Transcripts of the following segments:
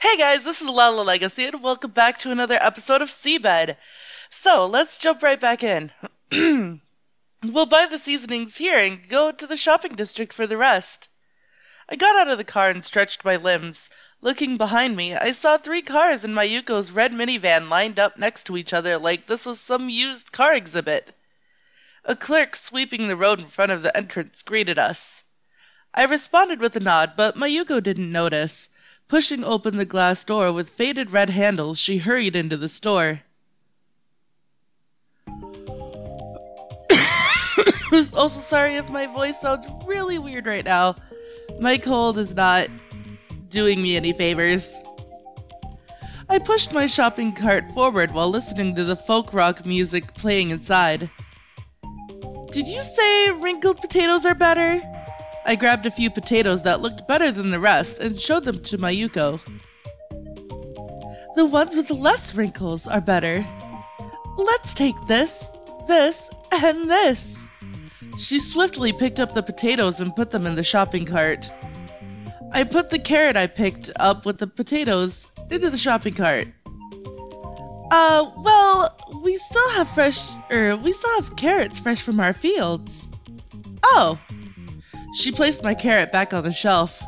Hey guys, this is Lala Legacy, and welcome back to another episode of SeaBed. So, let's jump right back in. We'll buy the seasonings here and go to the shopping district for the rest. I got out of the car and stretched my limbs. Looking behind me, I saw 3 cars in Mayuko's red minivan lined up next to each other like this was some used car exhibit. A clerk sweeping the road in front of the entrance greeted us. I responded with a nod, but Mayuko didn't notice. Pushing open the glass door with faded red handles, she hurried into the store. I'm also sorry if my voice sounds really weird right now. My cold is not doing me any favors. I pushed my shopping cart forward while listening to the folk rock music playing inside. Did you say wrinkled potatoes are better? I grabbed a few potatoes that looked better than the rest and showed them to Mayuko. The ones with less wrinkles are better. Let's take this, this, and this. She swiftly picked up the potatoes and put them in the shopping cart. I put the carrot I picked up with the potatoes into the shopping cart. We still have carrots fresh from our fields. Oh. She placed my carrot back on the shelf.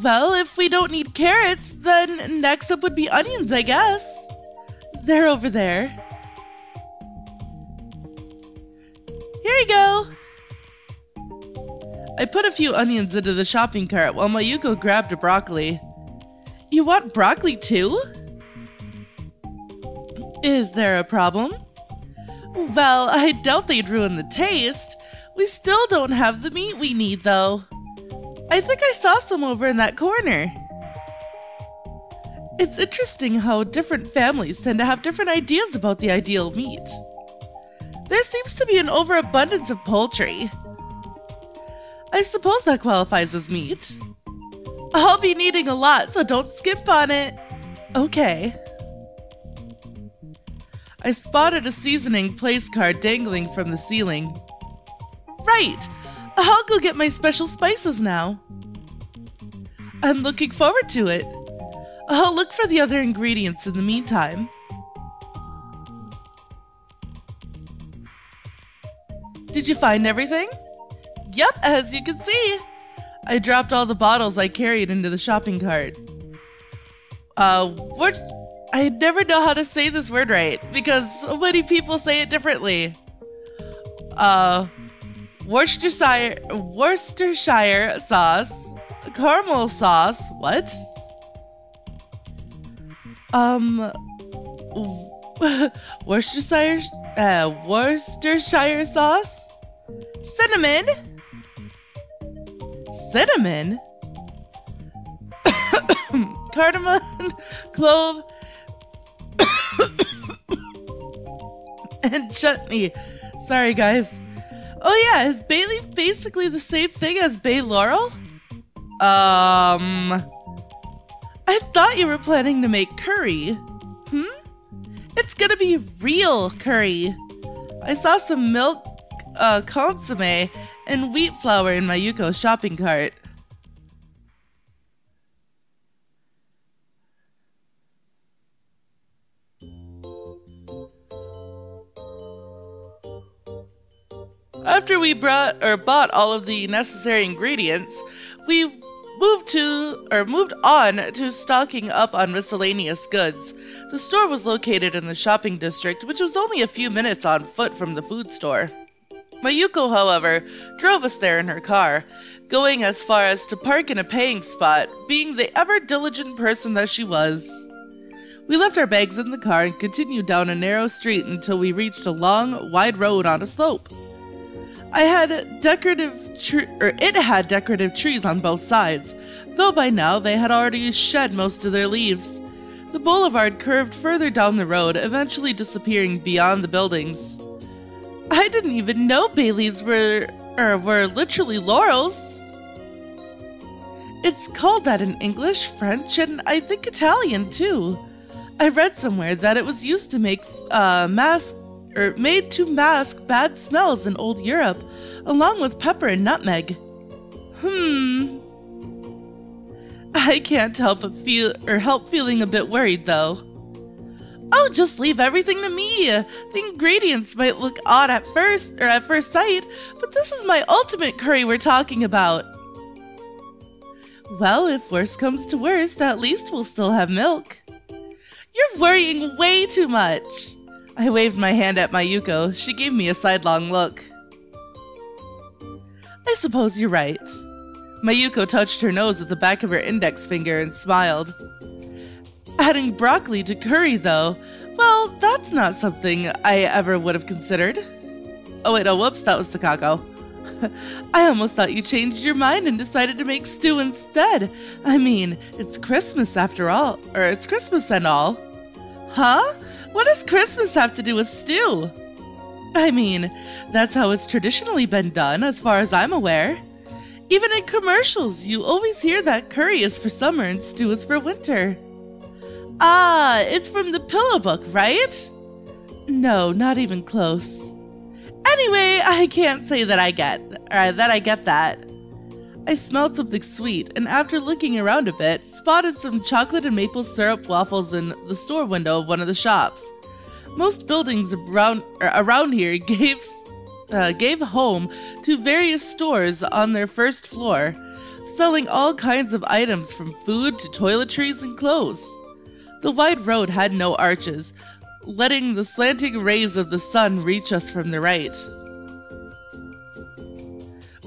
Well, if we don't need carrots, then next up would be onions, I guess. They're over there. Here you go. I put a few onions into the shopping cart while Mayuko grabbed a broccoli. You want broccoli too? Is there a problem? Well, I doubt they'd ruin the taste. We still don't have the meat we need, though. I think I saw some over in that corner. It's interesting how different families tend to have different ideas about the ideal meat. There seems to be an overabundance of poultry. I suppose that qualifies as meat. I'll be needing a lot, so don't skimp on it. Okay. I spotted a seasoning place card dangling from the ceiling. Right! I'll go get my special spices now. I'm looking forward to it. I'll look for the other ingredients in the meantime. Did you find everything? Yep, as you can see. I dropped all the bottles I carried into the shopping cart. I never know how to say this word right, because so many people say it differently. Worcestershire sauce, caramel sauce, what? Worcestershire sauce? Cinnamon? Cinnamon? Cardamom, clove, and chutney. Sorry, guys. Oh yeah, is bay leaf basically the same thing as bay laurel? I thought you were planning to make curry. It's gonna be real curry. I saw some milk, consomme, and wheat flour in Mayuko's shopping cart. After we bought all of the necessary ingredients, we moved on to stocking up on miscellaneous goods. The store was located in the shopping district, which was only a few minutes on foot from the food store. Mayuko, however, drove us there in her car, going as far as to park in a paying spot, being the ever-diligent person that she was. We left our bags in the car and continued down a narrow street until we reached a long, wide road on a slope. It had decorative trees on both sides, though by now they had already shed most of their leaves. The boulevard curved further down the road, eventually disappearing beyond the buildings. I didn't even know bay leaves were literally laurels. It's called that in English, French, and I think Italian too. I read somewhere that it was used to make made to mask bad smells in old Europe, along with pepper and nutmeg. I can't help feeling a bit worried though. Oh, just leave everything to me. The ingredients might look odd at first sight, but this is my ultimate curry we're talking about. Well, if worst comes to worst, at least we'll still have milk. You're worrying way too much. I waved my hand at Mayuko. She gave me a sidelong look. I suppose you're right. Mayuko touched her nose with the back of her index finger and smiled. Adding broccoli to curry, though, well, that's not something I ever would have considered. Oh wait, whoops, that was Takako. I almost thought you changed your mind and decided to make stew instead. I mean, it's Christmas after all, or it's Christmas and all. Huh? What does Christmas have to do with stew? I mean, that's how it's traditionally been done, as far as I'm aware. Even in commercials, you always hear that curry is for summer and stew is for winter. Ah, it's from the Pillow Book, right? No, not even close. Anyway, I can't say that I get that. I smelled something sweet, and after looking around a bit, spotted some chocolate and maple syrup waffles in the store window of one of the shops. Most buildings around here gave home to various stores on their first floor, selling all kinds of items from food to toiletries and clothes. The wide road had no arches, letting the slanting rays of the sun reach us from the right.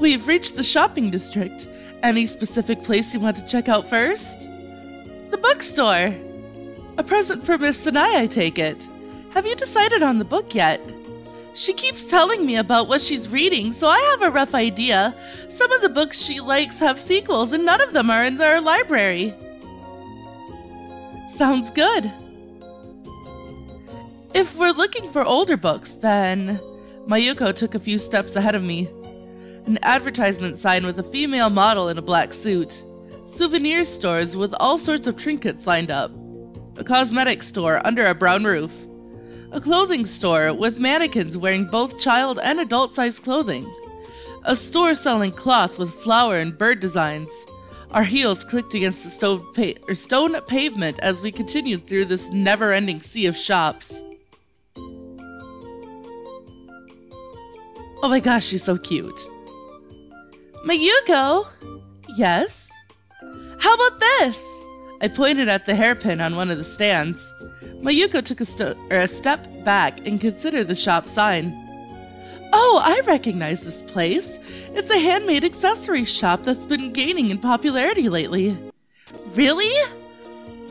We've reached the shopping district. Any specific place you want to check out first? The bookstore. A present for Miss Sanai, I take it. Have you decided on the book yet? She keeps telling me about what she's reading, so I have a rough idea. Some of the books she likes have sequels, and none of them are in our library. Sounds good. If we're looking for older books, then... Mayuko took a few steps ahead of me. An advertisement sign with a female model in a black suit. Souvenir stores with all sorts of trinkets lined up. A cosmetic store under a brown roof. A clothing store with mannequins wearing both child and adult-sized clothing. A store selling cloth with flower and bird designs. Our heels clicked against the stone pavement as we continued through this never-ending sea of shops. Oh my gosh, she's so cute. Mayuko? Yes? How about this? I pointed at the hairpin on one of the stands. Mayuko took a step back and considered the shop sign. Oh, I recognize this place. It's a handmade accessory shop that's been gaining in popularity lately. Really?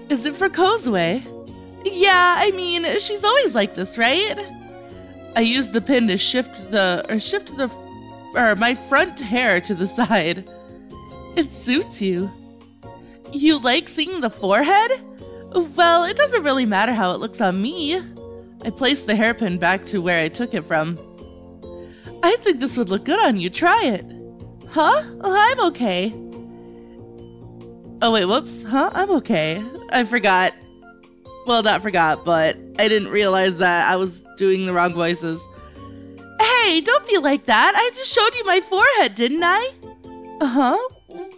Is it for Kozue? Yeah, I mean, she's always like this, right? I used the pin to shift my front hair to the side. It suits you. You like seeing the forehead? Well, it doesn't really matter how it looks on me. I placed the hairpin back to where I took it from. I think this would look good on you. Try it. Huh? Well, I'm okay. Oh wait, whoops. Huh? I'm okay. I forgot. Well, not forgot, but I didn't realize that I was doing the wrong voices. Hey, don't be like that. I just showed you my forehead, didn't I? Uh-huh.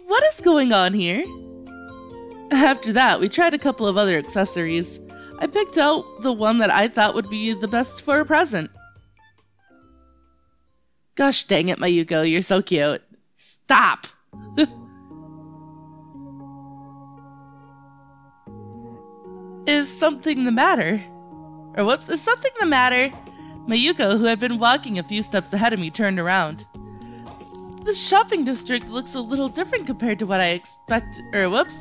What is going on here? After that, we tried a couple of other accessories. I picked out the one that I thought would be the best for a present. Gosh dang it, Mayuko, you're so cute. Stop! Is something the matter? Or whoops, is something the matter? Mayuko, who had been walking a few steps ahead of me, turned around. The shopping district looks a little different compared to what I expected. Or whoops.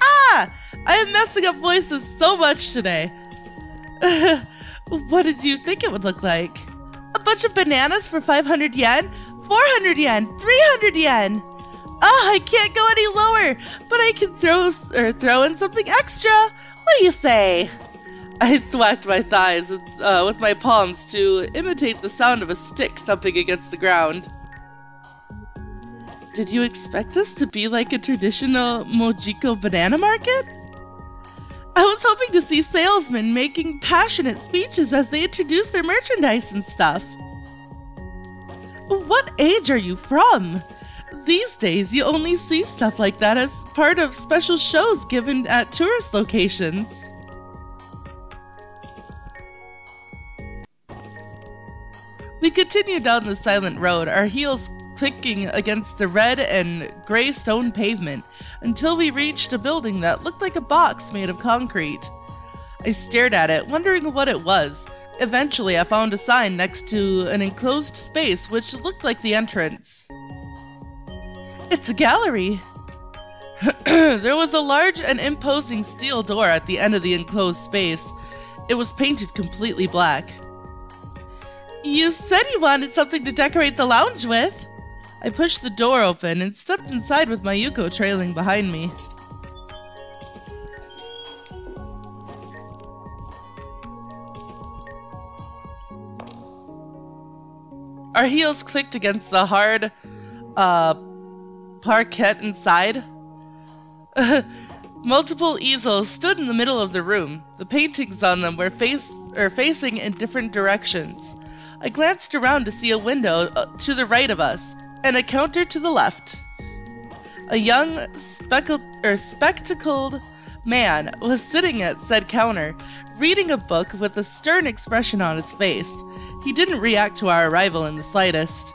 Ah! I am messing up voices so much today. What did you think it would look like? A bunch of bananas for 500 yen? 400 yen? 300 yen? Oh, I can't go any lower, but I can throw in something extra. What do you say? I thwacked my thighs with my palms to imitate the sound of a stick thumping against the ground. Did you expect this to be like a traditional Mojiko banana market? I was hoping to see salesmen making passionate speeches as they introduce their merchandise and stuff. What age are you from? These days, you only see stuff like that as part of special shows given at tourist locations. We continued down the silent road, our heels clicking against the red and gray stone pavement, until we reached a building that looked like a box made of concrete. I stared at it, wondering what it was. Eventually, I found a sign next to an enclosed space which looked like the entrance. It's a gallery! There was a large and imposing steel door at the end of the enclosed space. It was painted completely black. You said you wanted something to decorate the lounge with. I pushed the door open and stepped inside with Mayuko trailing behind me. Our heels clicked against the hard, parquet inside. Multiple easels stood in the middle of the room. The paintings on them were facing in different directions. I glanced around to see a window to the right of us, and a counter to the left. A young, spectacled man was sitting at said counter, reading a book with a stern expression on his face. He didn't react to our arrival in the slightest.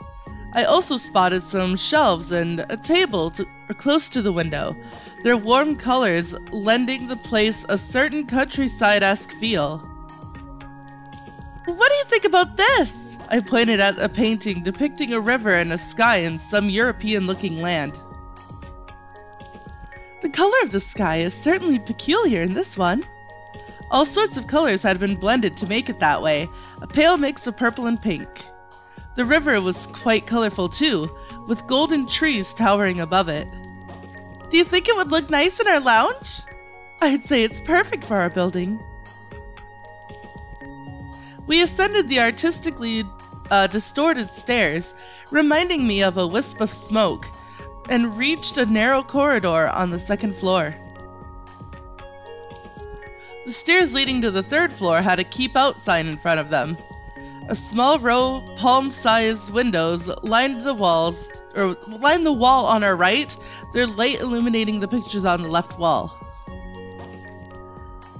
I also spotted some shelves and a table close to the window, their warm colors lending the place a certain countryside-esque feel. What do you think about this? I pointed at a painting depicting a river and a sky in some European-looking land. The color of the sky is certainly peculiar in this one. All sorts of colors had been blended to make it that way, a pale mix of purple and pink. The river was quite colorful too, with golden trees towering above it. Do you think it would look nice in our lounge? I'd say it's perfect for our building. We ascended the artistically distorted stairs, reminding me of a wisp of smoke, and reached a narrow corridor on the second floor. The stairs leading to the third floor had a keep out sign in front of them. A small row of palm-sized windows lined the wall on our right, their light illuminating the pictures on the left wall.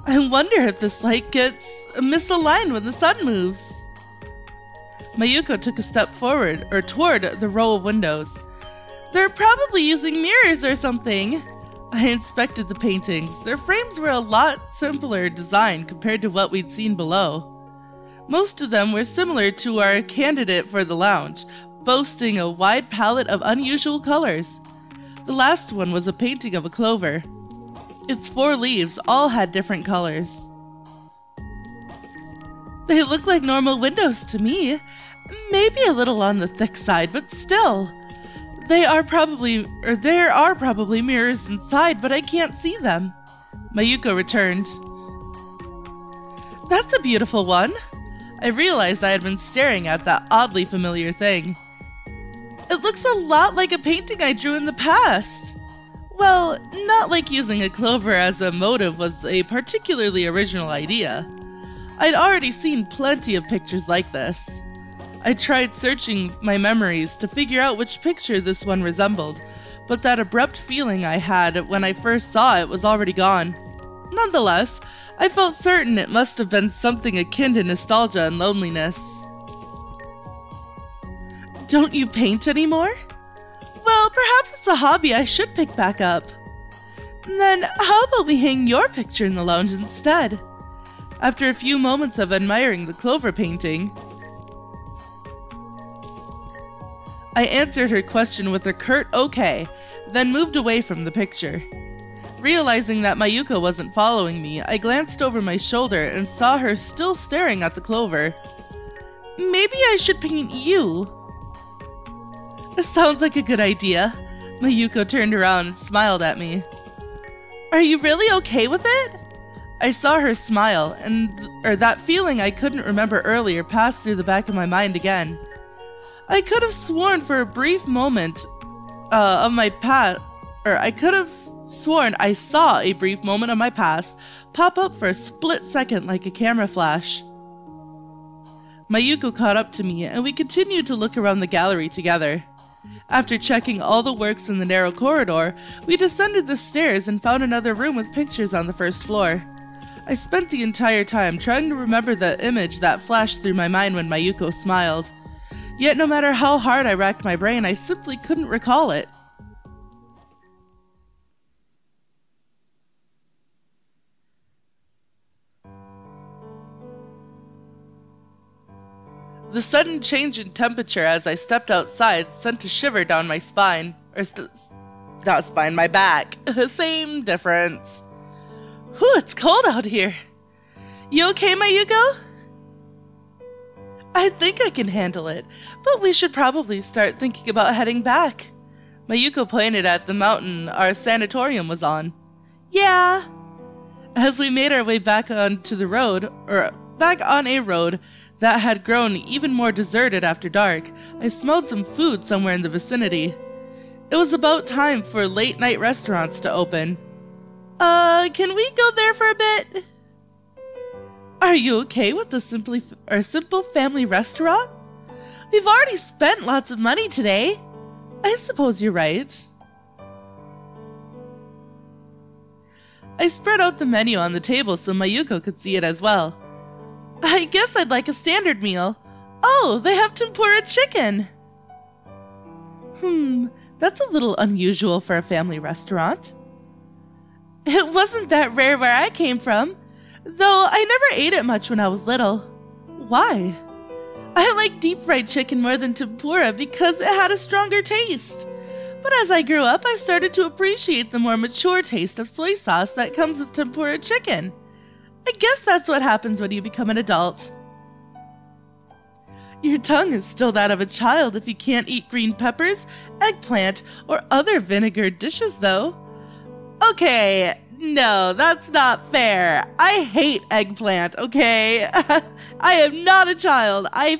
I wonder if this light gets misaligned when the sun moves. Mayuko took a step forward, or toward the row of windows. They're probably using mirrors or something. I inspected the paintings. Their frames were a lot simpler design compared to what we'd seen below. Most of them were similar to our candidate for the lounge, boasting a wide palette of unusual colors. The last one was a painting of a clover. Its 4 leaves all had different colors. They look like normal windows to me. Maybe a little on the thick side, but still. There are probably mirrors inside, but I can't see them. Mayuko returned. That's a beautiful one. I realized I had been staring at that oddly familiar thing. It looks a lot like a painting I drew in the past. Well, not like using a clover as a motive was a particularly original idea. I'd already seen plenty of pictures like this. I tried searching my memories to figure out which picture this one resembled, but that abrupt feeling I had when I first saw it was already gone. Nonetheless, I felt certain it must have been something akin to nostalgia and loneliness. Don't you paint anymore? Well, perhaps it's a hobby I should pick back up. Then how about we hang your picture in the lounge instead? After a few moments of admiring the clover painting, I answered her question with a curt okay, then moved away from the picture. Realizing that Mayuko wasn't following me, I glanced over my shoulder and saw her still staring at the clover. Maybe I should paint you. This sounds like a good idea. Mayuko turned around and smiled at me. Are you really okay with it? I saw her smile, and that feeling I couldn't remember earlier passed through the back of my mind again. I could have sworn for a brief moment I could have sworn I saw a brief moment of my past pop up for a split second like a camera flash. Mayuko caught up to me, and we continued to look around the gallery together. After checking all the works in the narrow corridor, we descended the stairs and found another room with pictures on the first floor. I spent the entire time trying to remember the image that flashed through my mind when Mayuko smiled. Yet no matter how hard I racked my brain, I simply couldn't recall it. The sudden change in temperature as I stepped outside sent a shiver down my spine. Not spine, my back. Same difference. Whew, it's cold out here. You okay, Mayuko? I think I can handle it, but we should probably start thinking about heading back. Mayuko pointed at the mountain our sanatorium was on. Yeah. As we made our way back onto the road, back on a road that had grown even more deserted after dark, I smelled some food somewhere in the vicinity. It was about time for late-night restaurants to open. Can we go there for a bit? Are you okay with the simple family restaurant? We've already spent lots of money today. I suppose you're right. I spread out the menu on the table so Mayuko could see it as well. I guess I'd like a standard meal. Oh, they have tempura chicken. That's a little unusual for a family restaurant. It wasn't that rare where I came from, though I never ate it much when I was little. Why? I like deep fried chicken more than tempura because it had a stronger taste. But as I grew up, I started to appreciate the more mature taste of soy sauce that comes with tempura chicken. I guess that's what happens when you become an adult. Your tongue is still that of a child if you can't eat green peppers, eggplant, or other vinegared dishes, though. Okay, no, that's not fair. I hate eggplant, okay? I am not a child. I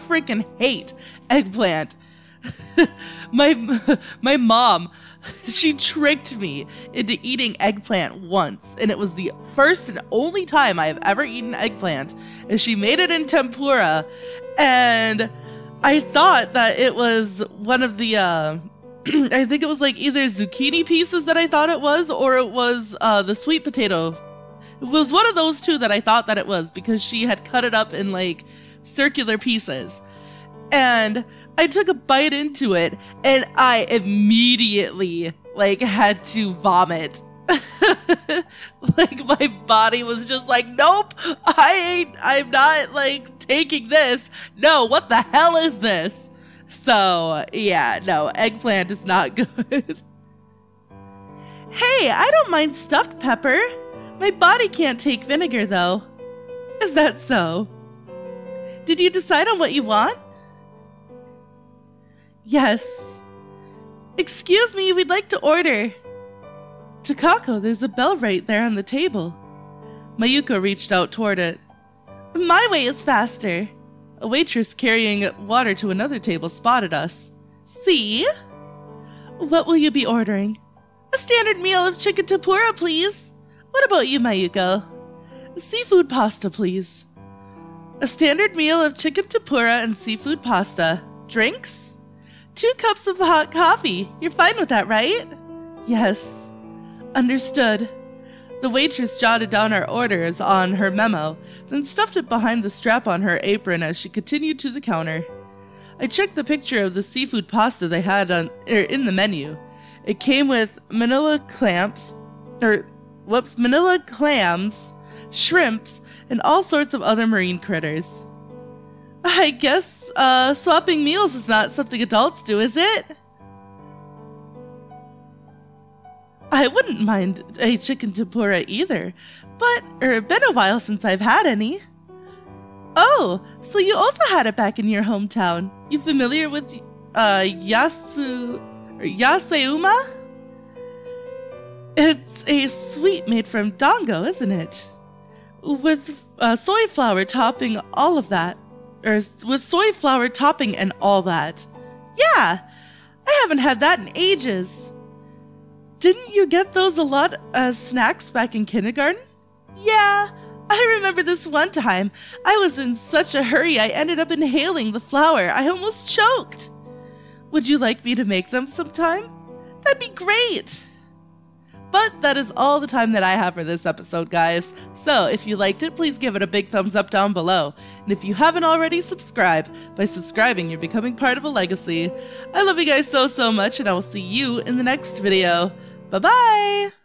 freaking hate eggplant. My mom, she tricked me into eating eggplant once, and it was the first and only time I have ever eaten eggplant, and she made it in tempura, and I thought that it was one of the, I think it was like either zucchini pieces that I thought it was, or it was the sweet potato. It was one of those two that I thought that it was, because she had cut it up in like circular pieces. And I took a bite into it, and I immediately, like, had to vomit. Like, my body was just like, nope, I'm not, like, taking this. No, what the hell is this? So, yeah, no, eggplant is not good. Hey, I don't mind stuffed pepper. My body can't take vinegar, though. Is that so? Did you decide on what you want? Yes. Excuse me, we'd like to order. Takako, there's a bell right there on the table. Mayuko reached out toward it. My way is faster. A waitress carrying water to another table spotted us. See? What will you be ordering? A standard meal of chicken tempura, please. What about you, Mayuko? Seafood pasta, please. A standard meal of chicken tempura and seafood pasta. Drinks? 2 cups of hot coffee. You're fine with that, right? Yes. Understood. The waitress jotted down our orders on her memo, then stuffed it behind the strap on her apron as she continued to the counter. I checked the picture of the seafood pasta they had in the menu. It came with manila clams, shrimps, and all sorts of other marine critters. I guess swapping meals is not something adults do, is it? I wouldn't mind a chicken tempura either, but it's been a while since I've had any. Oh, so you also had it back in your hometown. You familiar with yaseuma? It's a sweet made from dango, isn't it? With soy flour topping all of that. With soy flour topping and all that. Yeah, I haven't had that in ages. Didn't you get those a lot as snacks back in kindergarten? Yeah, I remember this one time. I was in such a hurry I ended up inhaling the flour. I almost choked. Would you like me to make them sometime? That'd be great! But that is all the time that I have for this episode, guys. So if you liked it, please give it a big thumbs up down below. And if you haven't already, subscribe. By subscribing, you're becoming part of a legacy. I love you guys so much, and I will see you in the next video. Bye-bye!